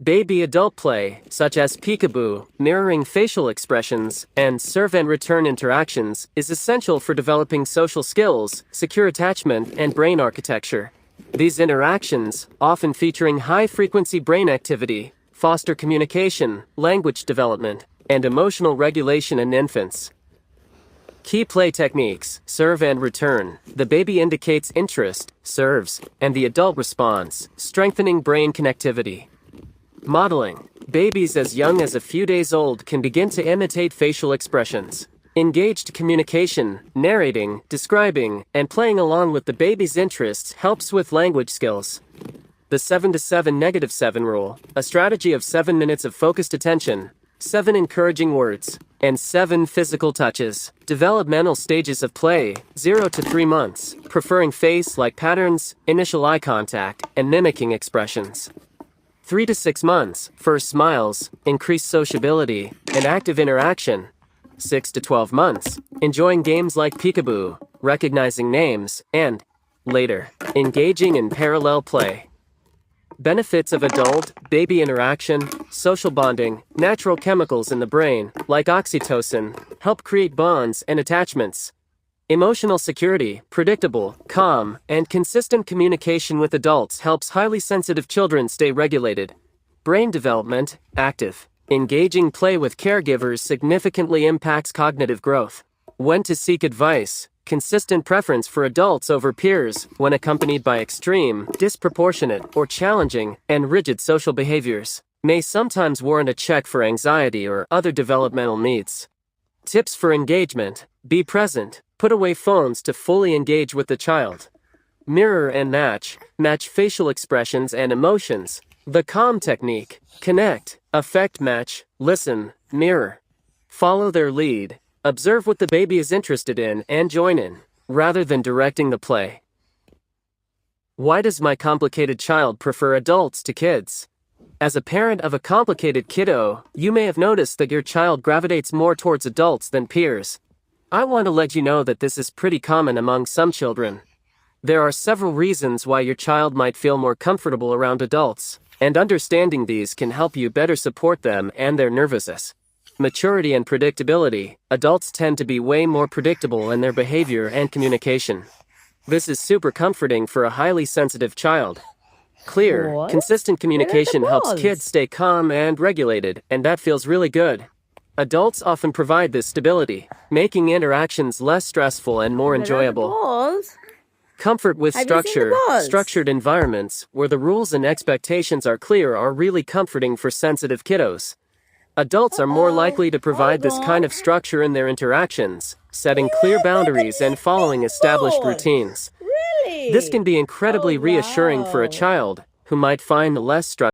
Baby adult play, such as peekaboo, mirroring facial expressions, and serve and return interactions, is essential for developing social skills, secure attachment, and brain architecture. These interactions, often featuring high-frequency brain activity, foster communication, language development, and emotional regulation in infants. Key play techniques: serve and return. The baby indicates interest, serves, and the adult responds, strengthening brain connectivity. Modeling. Babies as young as a few days old can begin to imitate facial expressions. Engaged communication, narrating, describing, and playing along with the baby's interests helps with language skills. The 7 to 7 negative 7 rule, a strategy of 7 minutes of focused attention, 7 encouraging words, and 7 physical touches. Developmental stages of play, 0 to 3 months, preferring face-like patterns, initial eye contact, and mimicking expressions. 3 to 6 months, first smiles, increased sociability, and active interaction. 6 to 12 months, enjoying games like peekaboo, recognizing names, and, later, engaging in parallel play. Benefits of adult-baby interaction: social bonding. Natural chemicals in the brain, like oxytocin, help create bonds and attachments. Emotional security, predictable, calm, and consistent communication with adults helps highly sensitive children stay regulated. Brain development, active. Engaging play with caregivers significantly impacts cognitive growth. When to seek advice: consistent preference for adults over peers when accompanied by extreme, disproportionate, or challenging, and rigid social behaviors may sometimes warrant a check for anxiety or other developmental needs. Tips for engagement: be present. Put away phones to fully engage with the child. Mirror and match. Match facial expressions and emotions. The CALM technique. Connect, affect, match, listen, mirror. Follow their lead. Observe what the baby is interested in and join in, rather than directing the play. Why does my complicated child prefer adults to kids? As a parent of a complicated kiddo, you may have noticed that your child gravitates more towards adults than peers. I want to let you know that this is pretty common among some children. There are several reasons why your child might feel more comfortable around adults, and understanding these can help you better support them and their nervousness. Maturity and predictability. Adults tend to be way more predictable in their behavior and communication. This is super comforting for a highly sensitive child. Clear, consistent communication helps kids stay calm and regulated, and that feels really good. Adults often provide this stability, making interactions less stressful and more enjoyable. Comfort with structure. Structured environments, where the rules and expectations are clear, are really comforting for sensitive kiddos. Adults are more likely to provide this kind of structure in their interactions, setting clear boundaries and following established routines. This can be incredibly reassuring for a child who might find less structure.